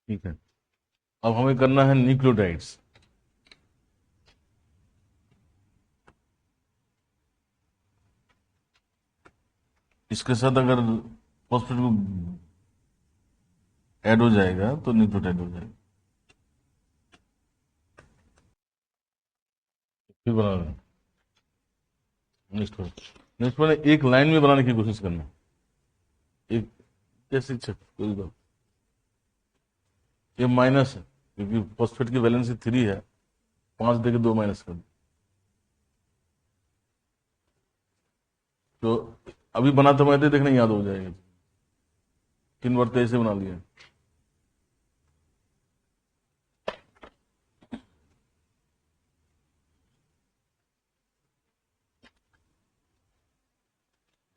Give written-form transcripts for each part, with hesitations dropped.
ठीक है, अब हमें करना है न्यूक्लियोटाइड्स। इसके साथ अगर फॉस्फेट ग्रुप ऐड हो जाएगा तो न्यूक्लियोटाइड हो जाएगा। फिर बना लें। नेक्स्ट मैंने एक लाइन में बनाने की कोशिश करना। एक कैसे कोई बात, ये माइनस है क्योंकि फॉस्फेट की वैलेंसी 3 है, 5 देके 2 माइनस कर दो। तो अभी बनाते बनाते देखना याद हो जाएगा। 3 बार तो ऐसे बना लिया।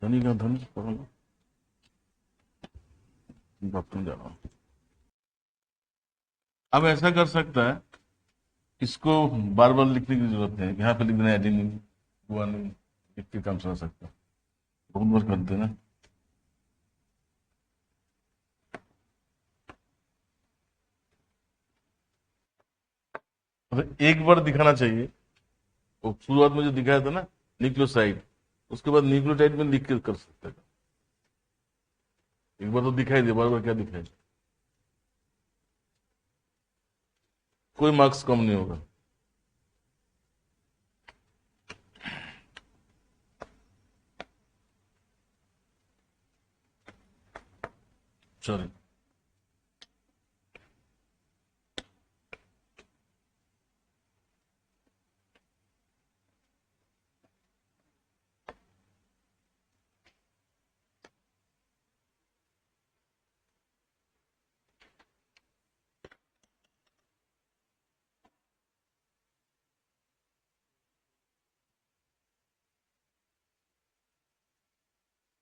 धनी का धन पकड़ लो, बात में जा रहा हूँ। अब ऐसा कर सकता है, इसको बार बार लिखने की जरूरत नहीं है, यहाँ पे लिख देना एडिनिन गुआनिन, लिख के काम चला सकता है। बहुत बार करते हैं ना। मतलब एक बार दिखाना चाहिए, वो शुरुआत में जो दिखाया था ना न्यूक्लियोसाइड, उसके बाद न्यूक्लियोटाइड में लिख के कर सकते हैं। एक बार तो दिखाई दे, बार बार क्या दिखाई दे, कोई मार्क्स कम नहीं होगा। सॉरी,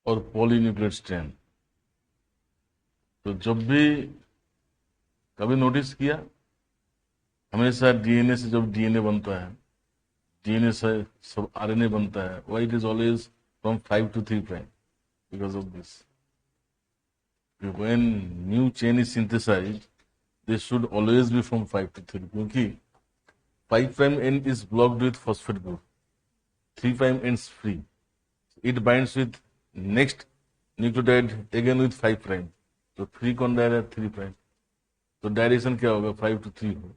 और पॉलीन्यूक्लियोटाइड स्ट्रैंड। तो जब भी कभी नोटिस किया, हमेशा डीएनए से जब डीएनए बनता है, डीएनए से सब आरएनए बनता है, why it is always from 5 to 3 prime, because of this. When new chain is synthesised, they should always be from 5 to 3, क्योंकि 5 prime end is blocked with phosphate group, 3 prime ends free, it binds with next nucleotide again with 5 prime, तो free कौन जा रहा है? 3 prime. तो direction क्या होगा? 5 to 3 होगा।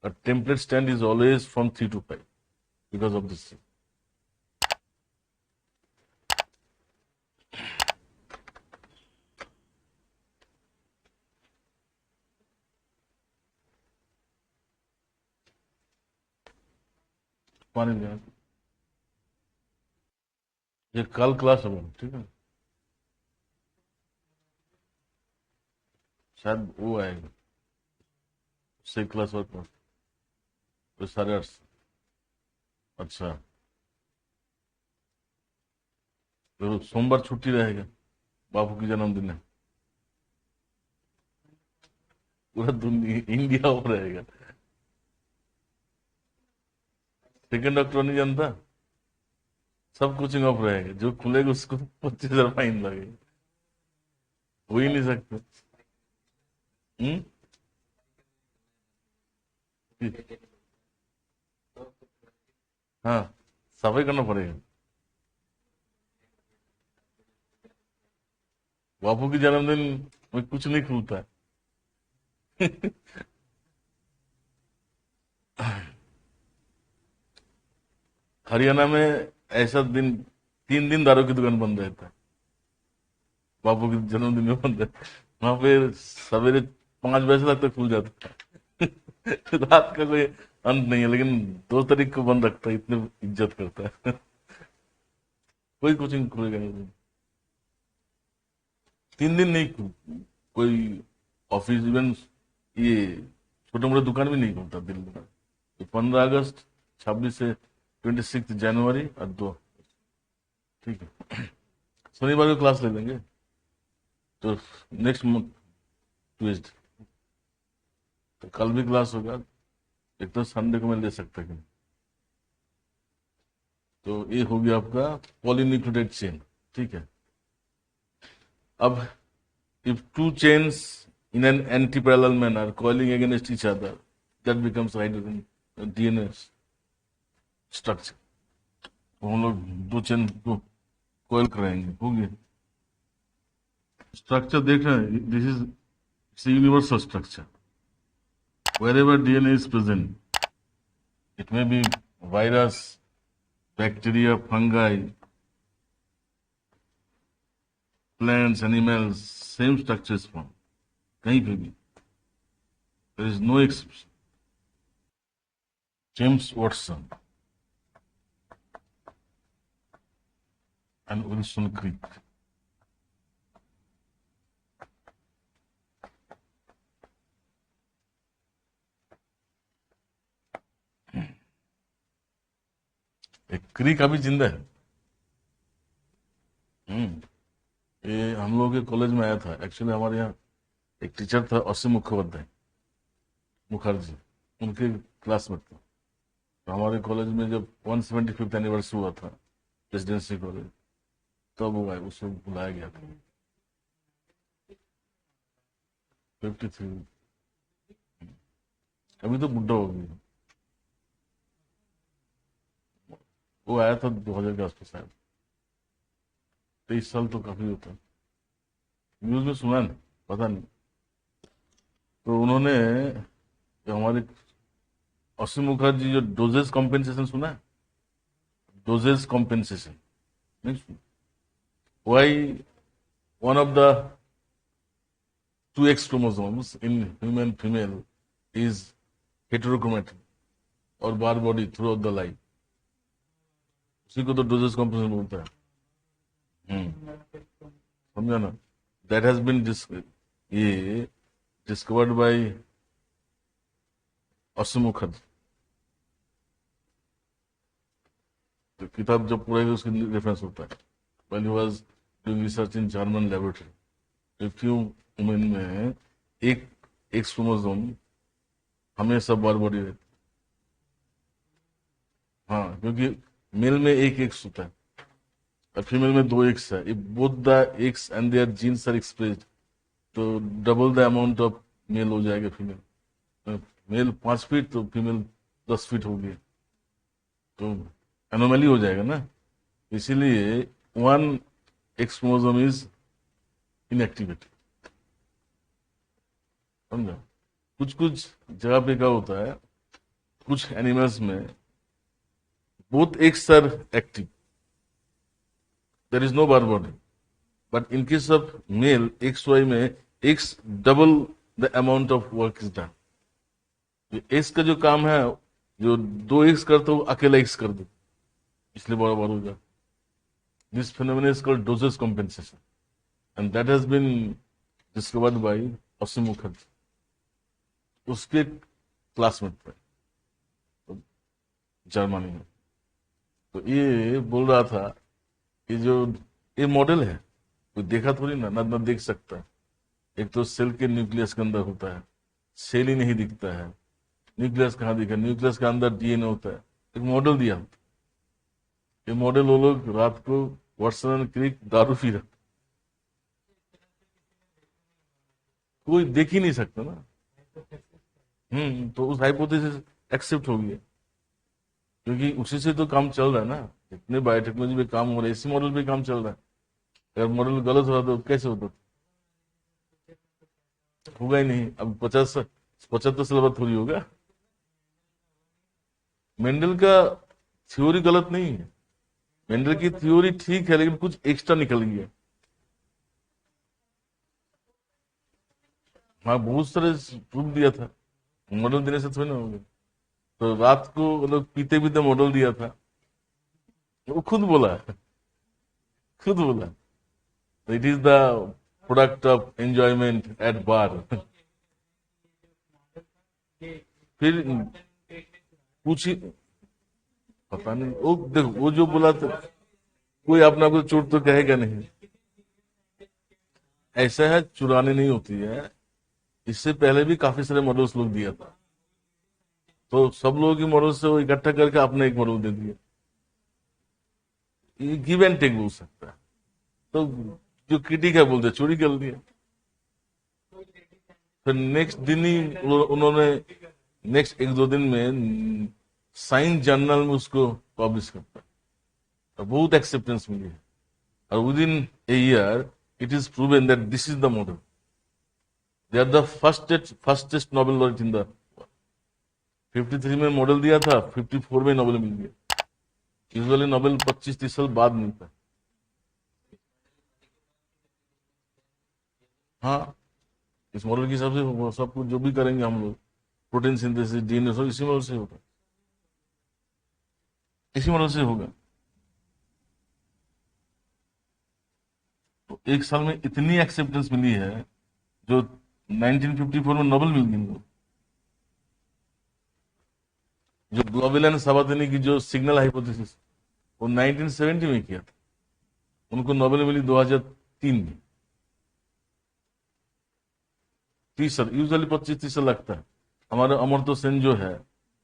और template stand is always from 3 to 5 because of this. पानी लेना, ये कल क्लास होगा, ठीक है? शायद वो आएगा, उससे क्लास वर्क में, तो 8:30। अच्छा, तो सोमवार छुट्टी रहेगा, बापू की जन्मदिन है, पूरा दुनिया इंडिया ऑफ रहेगा। सेकेंड अक्टूबर नहीं जानता, सब कोचिंग ऑफ रहेगा, जो खुलेगा उसको 25,000 फाइन लगेगा, हो ही नहीं सकता। हम्म। हाँ, सफाई करना पड़ेगा। बापू की जन्मदिन में कुछ नहीं खुलता है। हरियाणा में ऐसा दिन, 3 दिन दारू की दुकान बंद रहता है, बापू के जन्मदिन में बंद है। वहां पे सवेरे 5 बजे तक तो खुल जाता है। रात का कोई अंत नहीं है, लेकिन 2 तारीख को बंद रखता है, इतने इज्जत करता है। कोई कोचिंग खुलेगा नहीं। 3 दिन नहीं कोई ऑफिस इवेंट, ये छोटे मोटे दुकान भी नहीं खुलता दिल्ली में। तो 15 अगस्त, 26 से 26 जनवरी और 2, ठीक है? शनिवार को क्लास ले लेंगे, तो नेक्स्ट मंथ ट्यूजडे, तो कल भी क्लास होगा। एक तो संडे को मैं ले सकता कि, तो ये हो गया आपका पॉलीन्यूक्लियोटाइड चेन, ठीक है। अब if two chains in an anti-parallel manner coiling against each other, that becomes hydrogen DNA structure. तो हम लोग दो चेन को कोयल कराएंगे, हो गया। स्ट्रक्चर देख रहे हैं, this is universal structure. wherever DNA is present, it may be virus, bacteria, fungi, plants, animals, same structure is found, कहीं पे भी, there is no exception. James Watson and Wilson Crick. एक क्रिक अभी जिंदा है। ये हम लोग के कॉलेज में आया था। एक्चुअली हमारे यहाँ एक टीचर था, असीम मुखर्जी, उनके क्लासमेट था। तो हमारे कॉलेज में जब 175th एनिवर्सरी हुआ था प्रेसिडेंसी कॉलेज, तब वो आए, उसको बुलाया गया था। 53, अभी तो बुढ़ा हो गया। वो आया था 2000 के आसपास आया। 23 साल तो काफी होता है। न्यूज में सुना नहीं, पता नहीं। तो उन्होंने हमारे असीम मुखर्जी जो डोजेस कॉम्पेंसेशन सुना है, डोजेस कॉम्पेंसेशन नहीं सुना। Why one of the 2X chromosomes in human female is heterochromatic और Barr body throughout the life, उसी को तो डोजेस कॉम्पेंसेशन बोलता है। समझा ना? दैट हैज बीन ये डिस्कवर्ड बाय असीम मुखर्जी। तो किताब जब पूरा उसकी रेफरेंस होता है। When he was doing research in German laboratory, few women में एक एक्स क्रोमोसोम हमेशा बार बॉडी रहती। हाँ, क्योंकि मेल में एक एक्स होता है और फीमेल में 2 एक्स है। If both the X and their genes are expressed, तो double the amount of male हो जाएगा फीमेल। मेल 5 फीट तो फीमेल 10 फीट हो गई, तो एनोमली हो जाएगा ना। इसीलिए 1 एक्स क्रोमोसोम इज इनएक्टिवेटेड। समझा? कुछ कुछ जगह पे क्या होता है, कुछ एनिमल्स में both eggs are active, there is no bar body, but in case of male XY में X double the amount of work is done। X का जो काम है, जो 2X करते हो अकेला X कर दो, इसलिए बड़ा बार हो जाए। This phenomenon is called doses compensation and that has been discovered by असीम मुखर्जी, उसके क्लासमेट थे जर्मनी में। तो ये बोल रहा था कि जो ये मॉडल है, कोई देखा थोड़ी ना देख सकता है। एक तो सेल के न्यूक्लियस के अंदर होता है, सेल ही नहीं दिखता है, न्यूक्लियस कहाँ दिखा? न्यूक्लियस के अंदर डीएनए होता है। एक मॉडल दिया, ये मॉडल वो लोग रात को वाटसन एंड क्रिक दारू पी रहे, कोई देख ही नहीं सकता ना। तो उस हाइपोथेसिस एक्सेप्ट हो गया, क्योंकि उसी से तो काम चल रहा है ना। इतने बायोटेक्नोलॉजी पे काम हो रहा है, इसी मॉडल पे काम चल रहा है। अगर मॉडल गलत होता तो कैसे होता? होगा ही नहीं। अब 75 साल बाद थोड़ी होगा। मेंडल का थ्योरी गलत नहीं है, मेंडल की थ्योरी ठीक है, लेकिन कुछ एक्स्ट्रा निकल गया। हाँ, बहुत सारे प्रूफ दिया था, मॉडल देने से थोड़ी ना होगा। तो रात को लोग पीते पीते मॉडल दिया था, वो खुद बोला it is the product of enjoyment at bar. फिर पूछी, पता नहीं, वो देखो, वो जो बोला था, कोई अपना आपको चोट तो कहेगा नहीं। ऐसा है, चुराने नहीं होती है। इससे पहले भी काफी सारे मॉडल्स लोग दिया था, तो सब लोगों की मॉडल से वो इकट्ठा करके अपने एक मॉडल दे दिया। ये गिव एंड टेक बोल सकता है। तो जो क्रिटिक है बोलते चोरी कर दिया। फिर नेक्स्ट दिन ही उन्होंने नेक्स्ट एक दो दिन में साइंस जर्नल में उसको पब्लिश करता है, तो बहुत एक्सेप्टेंस मिली है। और within a year it is proven that this is the model. They are the firstest Nobel laureate in the 53 में मॉडल दिया था, 54 में नोबेल मिल गया। यूजुअली नोबेल 25-30 साल बाद मिलता है। हाँ, इस मॉडल के हिसाब से सब कुछ जो भी करेंगे हम लोग, प्रोटीन सिंथेसिस, डीएनए, सब इसी मॉडल से होगा, इसी मॉडल से होगा। तो एक साल में इतनी एक्सेप्टेंस मिली है, जो 1954 में नोबेल मिल गई। जो ग्लोबल एंड साबातनी की जो सिग्नल हाइपोथेसिस, वो 1970 में किया था, उनको नोबेल मिली 2003 में। 30 साल, यूजुअली 25-30 साल लगता है। हमारे अमर्त्य सेन जो है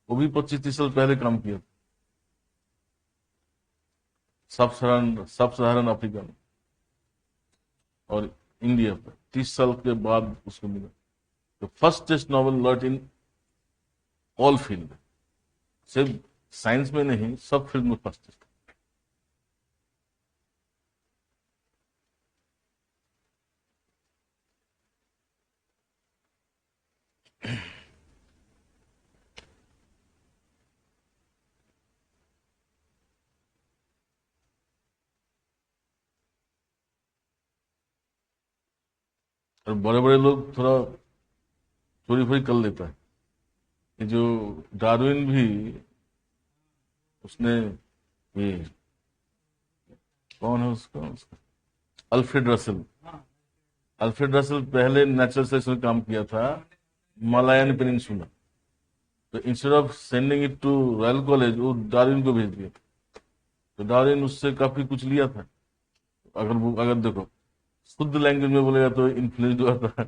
वो भी 25-30 साल पहले काम किया था, सब सहारन अफ्रीका में और इंडिया पर 30 साल के बाद उसको मिला। तो first Nobel laureate in all field, सिर्फ साइंस में नहीं, सब फील्ड में फर्स्ट। और बड़े बड़े लोग थोड़ा चोरी फोरी कर लेता है। ये जो डार्विन भी, उसने ये कौन है उसका अल्फ्रेड रसल। अल्फ्रेड रसल पहले नेचुरल साइंस में काम किया था, मलायन पेनिनसुला। तो instead of sending it to Royal College, वो डार्विन को भेज दिया। तो डार्विन उससे काफी कुछ लिया था। अगर देखो, शुद्ध लैंग्वेज में बोलेगा तो इन्फ्लुएंस हुआ था,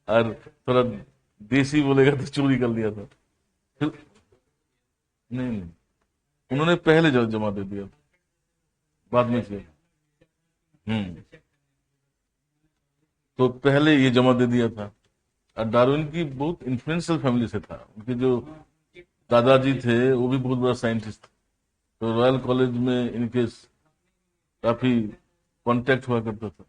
और थोड़ा देसी बोलेगा तो चोरी कर लिया था। फिर नहीं, उन्होंने पहले जमा दे दिया, बाद में किया। हम्म तो पहले ये जमा दे दिया था। और डार्विन की बहुत इन्फ्लुएंशियल फैमिली से था। उनके जो दादाजी थे वो भी बहुत बड़ा साइंटिस्ट थे। तो रॉयल कॉलेज में इनके काफी कांटेक्ट हुआ करता था।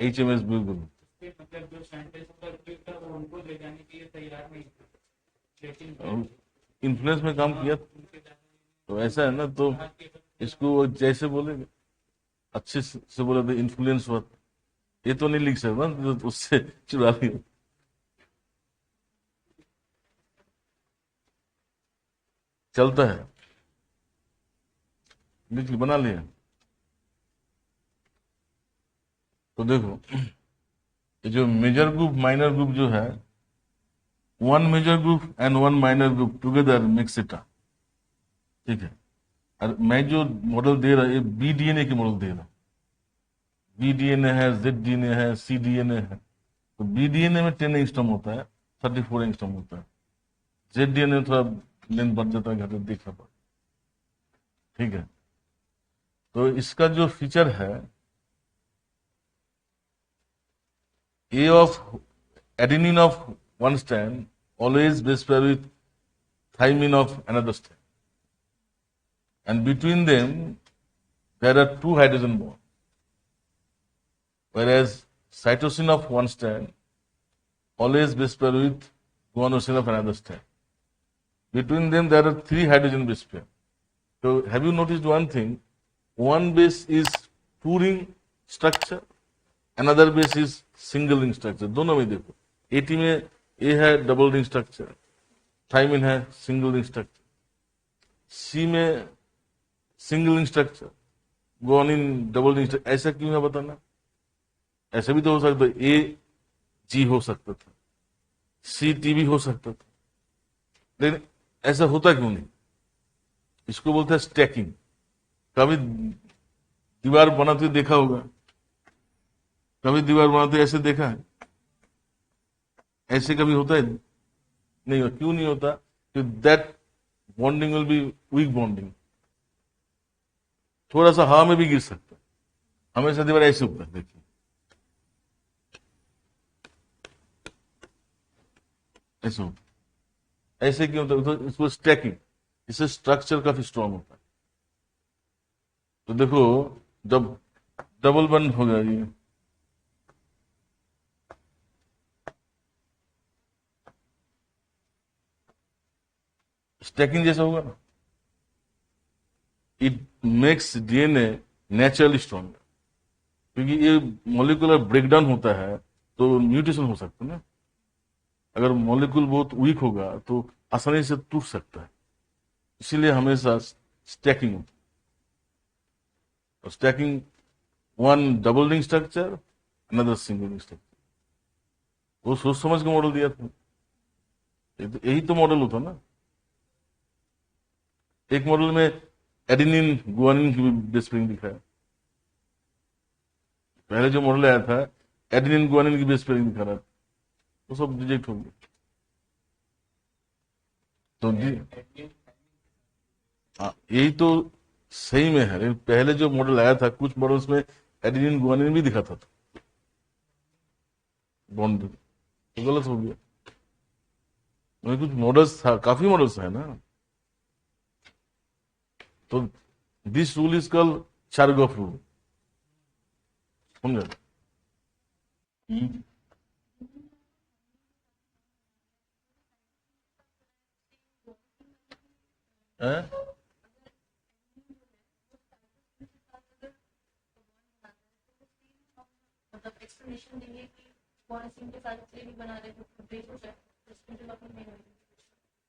HMS बिल्कुल। इन्फ्लुएंस में काम किया। तो ऐसा है ना, तो इसको वो जैसे बोलेंगे, अच्छे से बोले तो इन्फ्लुएंस हुआ। ये तो नहीं लिख सकता ना, तो उससे चुरा लिया। चलता है, लिख बना लिया। तो देखो, ये जो मेजर ग्रुप माइनर ग्रुप जो है, one major group and one minor group together makes it. ठीक है। और मैं जो मॉडल दे रहा, ये BDNA की मॉडल दे रहा। BDNA है, ZDNA है, CDNA है। तो BDNA में 10 एंगस्ट्रॉम होता है, 34 एंगस्ट्रॉम होता है। ZDNA में थोड़ा लेंथ बढ़ जाता है, घटता देखना पड़ता। ठीक है। तो इसका जो फीचर है, A of adenine of one strand always base pair with thymine of another strand, and between them there are two hydrogen bonds, whereas cytosine of one strand always base pair with guanosine of another strand. Between them there are three hydrogen base pair. So have you noticed one thing? One base is two ring structure, another base is single ring structure. दोनों में देखो, AT में A है double ring structure, thymine है single ring structure, C में single ring structure, guanine double ring structure. ऐसा क्यों है बताना? ऐसा भी तो हो सकता है, AG हो सकता था, CT भी हो सकता था, लेकिन ऐसा होता क्यों नहीं? इसको बोलते हैं स्टैकिंग। कभी दीवार बनाते हुए देखा होगा, कभी दीवार बनाते हुए ऐसे देखा है? ऐसे कभी होता है? नहीं होता। क्यों नहीं होता? That bonding will be weak bonding, थोड़ा सा हवा में भी गिर सकता है, हमेशा दीवार ऐसे होता है, देखिए ऐसे होता है। ऐसे क्यों होता है? तो इसको स्टैकिंग, इससे स्ट्रक्चर काफी स्ट्रांग होता है। तो देखो, जब डबल बंद हो गया ये, स्टैकिंग जैसा होगा ना, it makes DNA naturally strong, क्योंकि ये मॉलिक्यूलर ब्रेकडाउन होता है तो म्यूटेशन हो सकता है ना। अगर मॉलिक्यूल बहुत वीक होगा तो आसानी से टूट सकता है, इसीलिए हमेशा स्टैकिंग होता है। Stacking, one double ring structure, another single ring structure, वो सोच समझ के मॉडल दिया था। यही तो मॉडल होता ना। एक मॉडल में एडेनिन गुआनिन की बेस पेयरिंग दिखाया, पहले जो मॉडल आया था एडेनिन गुआनिन की बेस पेयरिंग दिखा रहा था, वो सब रिजेक्ट हो गया। तो हाँ, यही तो सही में है, लेकिन पहले जो मॉडल आया था कुछ मॉडल्स में एडेनिन गुआनिन भी दिखाता था बॉन्ड, तो गलत हो गया। वही कुछ मॉडल्स था, काफी मॉडल्स है ना। तो this rule is called Chargaff rule, समझे? हम्म। हैं?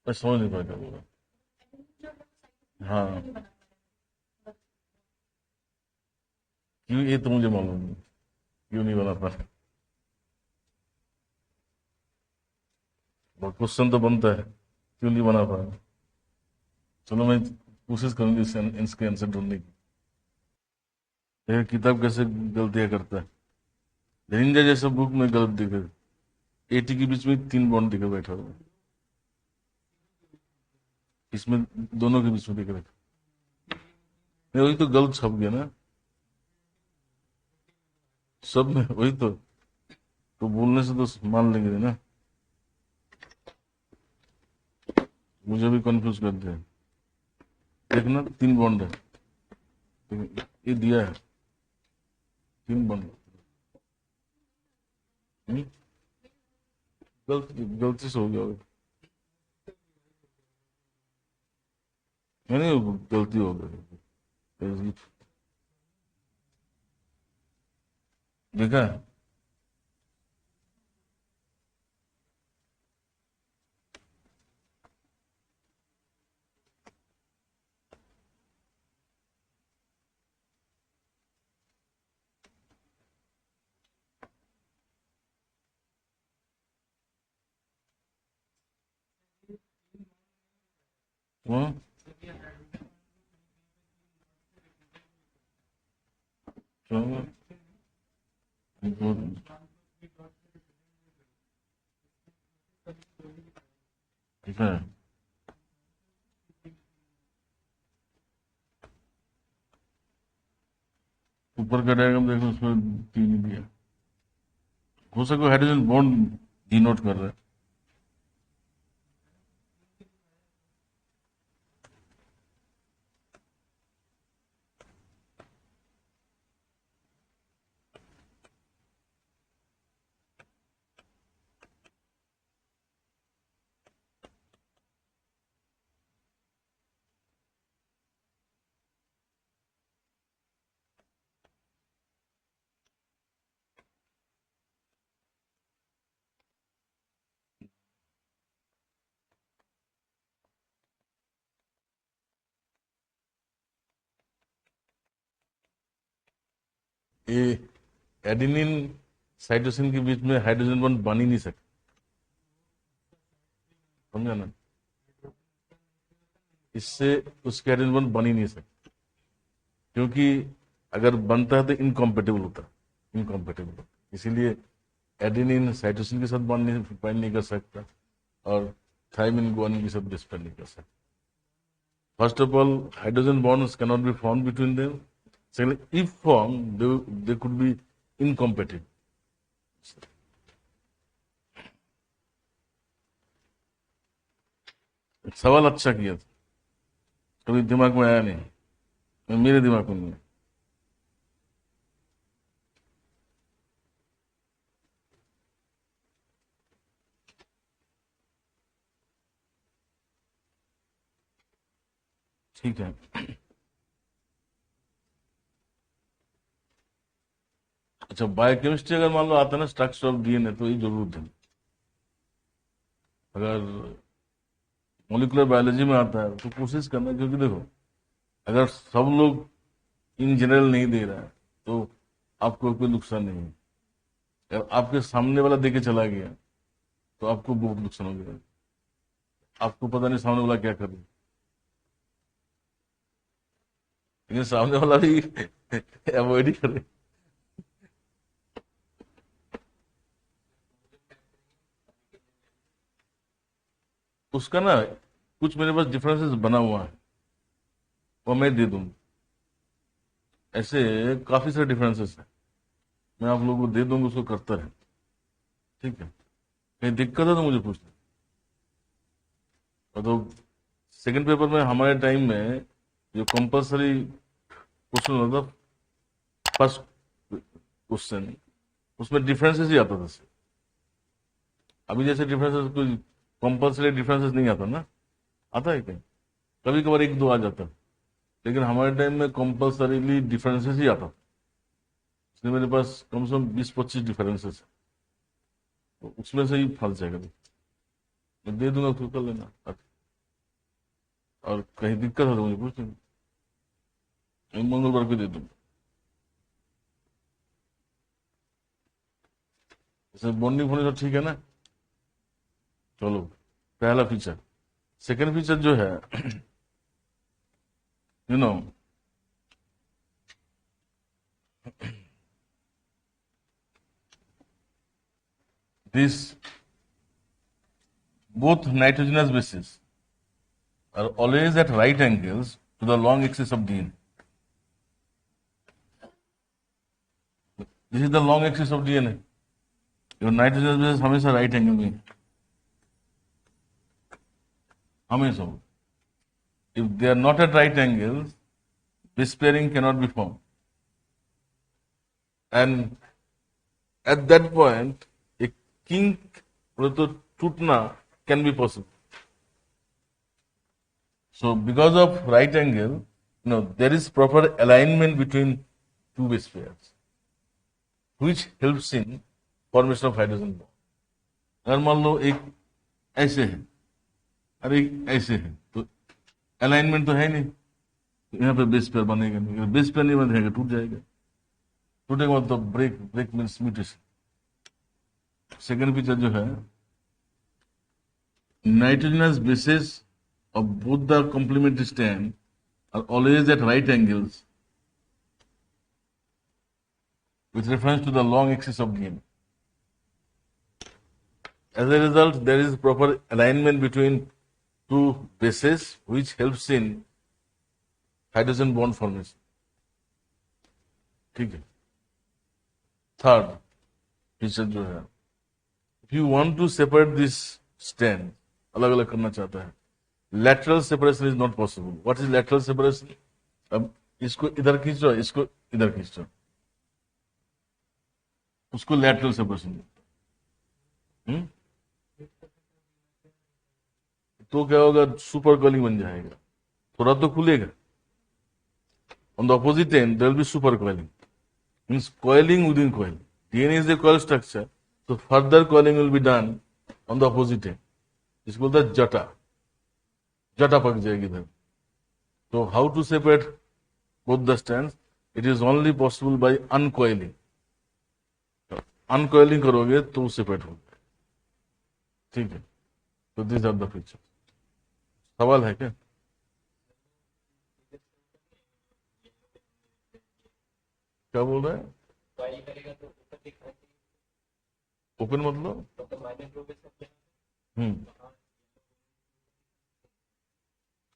मैं समझ नहीं पाया बोला। हाँ, क्यों, ये तो मुझे मालूम नहीं क्यों नहीं बना पा। क्वेश्चन तो बनता है, क्यों नहीं बना पा। चलो मैं कोशिश करूंगी इसके आंसर ढूंढने की। देखो किताब कैसे गलतियां करता है। निंजा जैसे बुक में गलत दिखे, एटी के बीच में तीन बॉन्ड दिखे बैठा हुआ, इसमें दोनों के बीच में दिख रहे। नहीं, वही तो गलत छप गया ना, सब में वही तो बोलने से तो मान लेंगे ना, मुझे भी कंफ्यूज करते हैं। देखना, तीन बॉन्ड है, तो ये दिया है तीन बॉन्ड। हम्म? गलती से हो गया होगा। नहीं, वो गलती हो गई, देखा। हाँ, चलो, ठीक है। ऊपर का डायग्राम देखो, उसमें तीन ही दिया, हो सके हाइड्रोजन बॉन्ड डिनोट कर रहा है। ये एडेनिन साइटोसिन के बीच में हाइड्रोजन बॉन्ड बन ही नहीं सकता, समझा ना, इससे उसके हाइड्रोजन बॉन्ड बन ही नहीं सकता, क्योंकि अगर बनता है तो इनकॉम्पेटेबल होता है, इनकॉम्पेटेबल होता है। इसीलिए एडेनिन साइटोसिन के साथ बाइंड नहीं कर सकता, और थायमिन गुआनिन के साथ डिस्पेंड नहीं कर सकता। First of all, hydrogen bonds cannot be formed between them. Secondly, if formed, they could be incompatible. सवाल अच्छा किया था, कभी दिमाग में आया नहीं, मेरे दिमाग में नहीं। ठीक है, अच्छा बायोकेमिस्ट्री अगर मान लो आता है ना स्ट्रक्चर ऑफ डीएनए, तो ये जरूर दें। अगर मोलिकुलर बायोलॉजी में आता है तो कोशिश करना, क्योंकि देखो अगर सब लोग इन जनरल नहीं दे रहा है तो आपको कोई नुकसान नहीं है। अगर आपके सामने वाला दे के चला गया तो आपको बहुत नुकसान हो गया, आपको पता नहीं सामने वाला क्या कर रहा है, लेकिन सामने वाला भी अवॉइड ही करे। उसका ना कुछ मेरे पास डिफरेंसेस बना हुआ है, वो मैं दे दूंगा। ऐसे काफी सारे डिफरेंसेस है, मैं आप लोगों को दे दूंगा, उसको करता रहे। ठीक है, कहीं दिक्कत है तो मुझे पूछना। और तो सेकंड पेपर में हमारे टाइम में जो कंपलसरी क्वेश्चन होता था, फर्स्ट क्वेश्चन, उसमें डिफरेंसेस ही आता था सिर्फ। अभी जैसे डिफरेंसेस कोई कंपलसरी डिफरेंसेस नहीं आता ना, आता है क्या? कभी कभार एक दो आ जाता है, लेकिन हमारे टाइम में कंपलसरीली डिफरेंसेस ही आता था। इसलिए मेरे पास कम से कम 20-25 डिफरेंसेस है, तो उसमें से ही फंस जाएगा। मैं दे दूंगा, तो कर लेना। और कहीं दिक्कत हो तो मुझे पूछ लेना, मैं मंगलवार को दे दूंगा। जैसे बॉन्डिंग होने तो ठीक है ना। चलो, पहला फीचर। सेकेंड फीचर जो है, you know this both nitrogenous bases are always at right angles to the long axis of DNA. This is the long axis of DNA. Your nitrogenous bases हमेशा right angle में है, हमेशा। If they are not at right angles, base pairing cannot be formed. And at that point, a kink तो टूटना can be possible. So because of right angle, there is proper alignment between two base pairs, which helps in formation of hydrogen bond. अगर मान लो एक ऐसे है और एक ऐसे है, तो अलाइनमेंट तो है नहीं, तो यहाँ पे बेस पेयर बनेगा नहीं। अगर बेस पेयर नहीं बनेगा, टूट जाएगा। टूटेगा मतलब break, break means mutation. Second feature जो है, nitrogenous bases of both the complementary strand are always at right angles with reference to the long axis of DNA. As a result, there is proper alignment between two bases, which helps in hydrogen bond formation. ठीक है। Third feature जो है, if you want to separate this strand, अलग अलग करना चाहता है, lateral separation is not possible. What is lateral separation? अब इसको इधर खींचो, इसको इधर खींचो, उसको lateral separation। तो क्या होगा? सुपर कॉइलिंग बन जाएगा, थोड़ा तो खुलेगा। On the opposite end, there will be super coiling. Means coiling within coil. DNA is a coil structure, so further coiling will be done on the opposite end. इसको बोलता है जटा, जटा पक जाएगी इधर। So how to separate both the strands? It is only possible by uncoiling. Uncoiling करोगे तो सेपरेट होगा। ठीक है, तो दिस आर द फीचर। सवाल है क्या? क्या बोल रहे हैं? ओपन मतलब?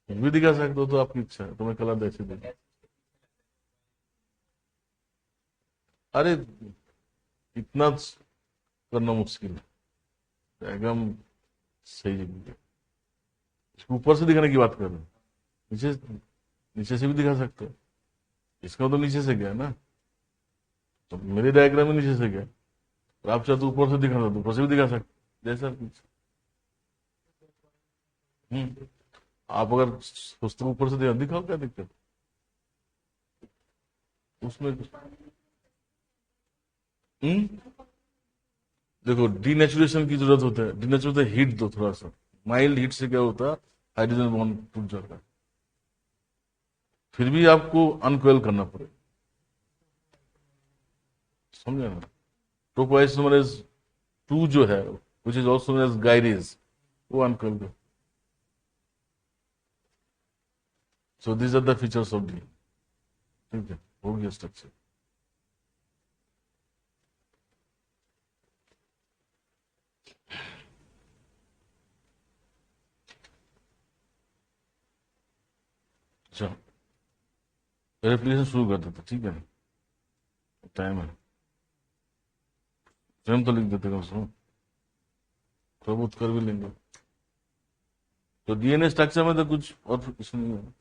भी दिखा सकते हो तो आपकी इच्छा है, तुम्हें कलर ऐसे दे। अरे इतना करना मुश्किल है एकदम। सही है। इसको ऊपर से दिखाने की बात कर रहे हो, नीचे नीचे से भी दिखा सकते हो। इसका तो नीचे से गया ना, तो मेरे डायग्राम में नीचे से गया। और आप चाहे तो ऊपर से दिखाना तो ऊपर से भी दिखा सकते, जैसा कुछ। हम्म। आप अगर सोचते हो ऊपर से दिखाओ, क्या दिक्कत उसमें। हम्म। देखो डीनेचुरेशन की जरूरत होता है, डीनेचुरेशन हीट दो थोड़ा सा। माइल्ड हीट से क्या होता है, हाइड्रोजन बॉन्ड टूट जाता है। फिर भी आपको अनकोयल करना पड़ेगा, समझे ना। टोपोइसोमरेज 2 जो है, which is also known as gyrase, वो अनकोयल कर। So these are the features of D. ठीक है, हो गया स्ट्रक्चर। अच्छा, एप्लीकेशन शुरू कर देते, ठीक है। टाइम है, स्वयं तो लिख देते कम से कम, थोड़ा बहुत कर भी लेंगे। तो डीएनए स्ट्रक्चर में तो कुछ और इशू नहीं है।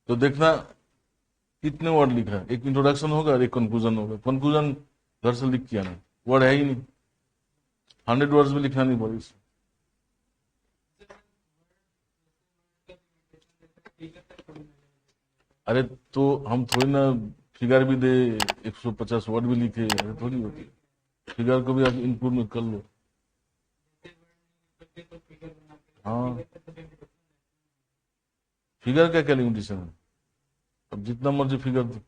तो देखना कितने वर्ड लिखा है। एक इंट्रोडक्शन होगा और एक कंक्लूजन होगा। कंक्लूजन घर से लिख के आना, वर्ड है ही नहीं। 100 वर्ड्स में लिखना नहीं पड़ेगा। अरे तो हम थोड़ी ना फिगर भी दे, 150 वर्ड भी लिखे, ऐसे थोड़ी होती है। फिगर को भी आप इनपुट में कर लो। हाँ, फिगर का क्या लिमिटेशन है, अब जितना मर्जी फिगर दो,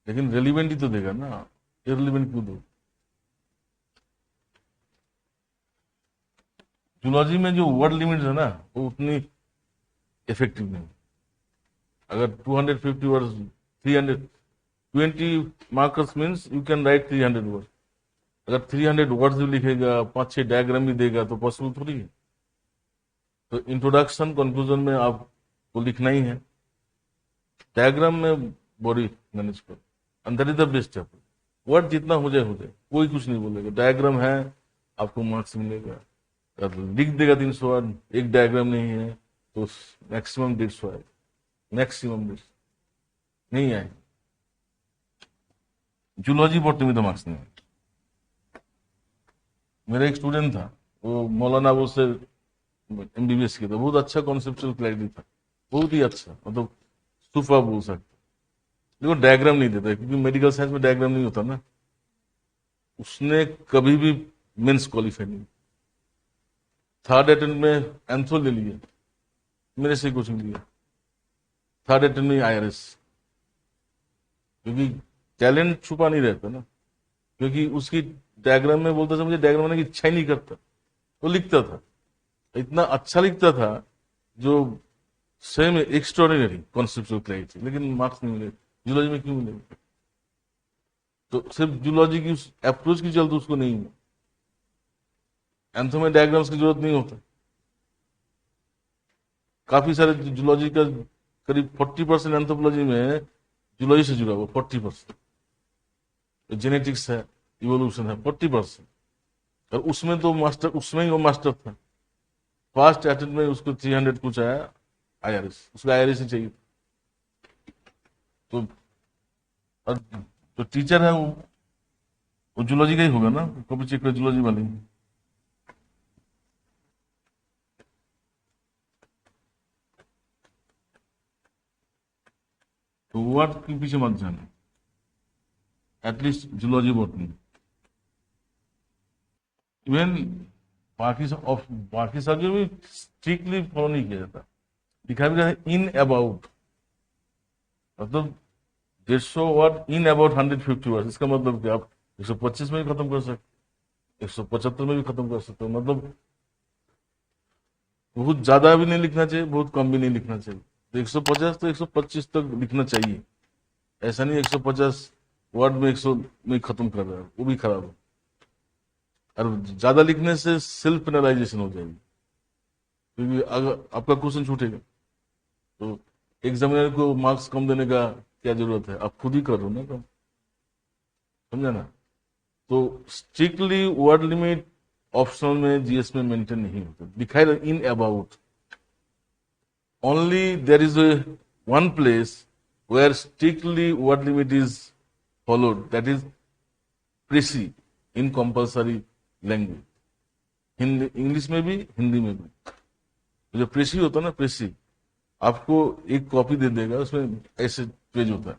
लेकिन रेलिवेंट ही तो देगा ना, इररिलेवेंट क्यों दो। जूलॉजी में जो वर्ड लिमिट है ना, वो उतनी इफेक्टिव नहीं। अगर 250 words, 320 markers means you can write 300 word. अगर 300 वर्ड्स भी लिखेगा, 5-6 डायग्राम भी देगा, तो पॉसिबल थोड़ी है। तो इंट्रोडक्शन कंक्लूजन में आपको लिखना ही है। डायग्राम में बॉडी मैनेज करो, अंदर is the best step. Word जितना हो जाए, कोई कुछ नहीं बोलेगा। डायग्राम है, आपको मार्क्स मिलेगा। अगर लिख देगा 300 वर्ड, एक डायग्राम नहीं है, तो मैक्सिमम 150 आए, मैक्सिमम 150 नहीं आए। जूलॉजी बॉटनी में तो मार्क्स नहीं आए। मेरा एक स्टूडेंट था, वो मौलाना वो से एमबीबीएस किया था, बहुत अच्छा कॉन्सेप्चुअल क्लैरिटी था, बहुत ही अच्छा, मतलब सुपर बोल सकते। देखो डायग्राम नहीं देता, क्योंकि मेडिकल साइंस में डायग्राम नहीं होता ना। उसने कभी भी मेंस क्वालिफाई नहीं। थर्ड अटेम्प्ट में एंथो ले लिया, मेरे से कोचिंग लिया। थर्ड अटेम्प्ट में आईआरएस, क्योंकि टैलेंट छुपा नहीं रहता ना। क्योंकि उसकी डायग्राम में बोलता था, मुझे डायग्राम बनाने की इच्छा ही नहीं करता, वो लिखता था, इतना अच्छा लिखता था, जो सेम एक्स्ट्रॉर्डिनरी कॉन्सेप्चुअल क्लैरिटी, लेकिन मार्क्स नहीं मिले। जूलॉजी में क्यों मिले? तो सिर्फ जूलॉजी की उस अप्रोच की चलते उसको नहीं मिला। एंथो में डायग्राम्स की जरूरत नहीं होता। काफी सारे जूलॉजी का करीब 40% एंथ्रोपोलॉजी में जूलॉजी से जुड़ा हुआ, 40%। जेनेटिक्स है, इवोल्यूशन है, 40%। और उसमें तो मास्टर, उसमें ही वो मास्टर था। फर्स्ट अटेम्प्ट में उसको 300 कुछ आया आईआरएस, उसको आईआरएस ही चाहिए। तो और जो टीचर है वो जूलॉजी का ही होगा ना, कभी चेक कर जूलॉजी वाले ही। तो वर्ड के पीछे मत जाना, एटलीस्ट जूलॉजी बॉटनी। इवन बाकी सब भी स्ट्रिक्टली फॉलो नहीं किया जाता। लिखा भी रहता है इन अबाउट, मतलब 150 वर्ड इन अबाउट 150 वर्ड। इसका मतलब कि आप 125 में भी खत्म कर सकते, 175 में भी खत्म कर सकते हो। मतलब बहुत ज्यादा भी नहीं लिखना चाहिए, बहुत कम भी नहीं लिखना चाहिए। तो 150 तो 125 तक लिखना चाहिए। ऐसा नहीं 150 वर्ड में 100 में खत्म कर रहा है, वो भी खराब है। और ज्यादा लिखने से सेल्फ पेनलाइजेशन हो जाएगी, क्योंकि अगर आपका क्वेश्चन छूटेगा। तो एग्जामिनर को मार्क्स कम देने का क्या जरूरत है, आप खुद ही करो ना कम, समझा ना। तो स्ट्रिक्टली वर्ड लिमिट ऑप्शनल में जीएस में मेंटेन नहीं होता, दिखाई in about only there is a one place where strictly word limit is followed, that is precis in compulsory language, Hindi English में भी हिंदी में भी। तो जो प्रेसी होता है ना, प्रेसी आपको एक कॉपी दे देगा, उसमें ऐसे पेज होता है।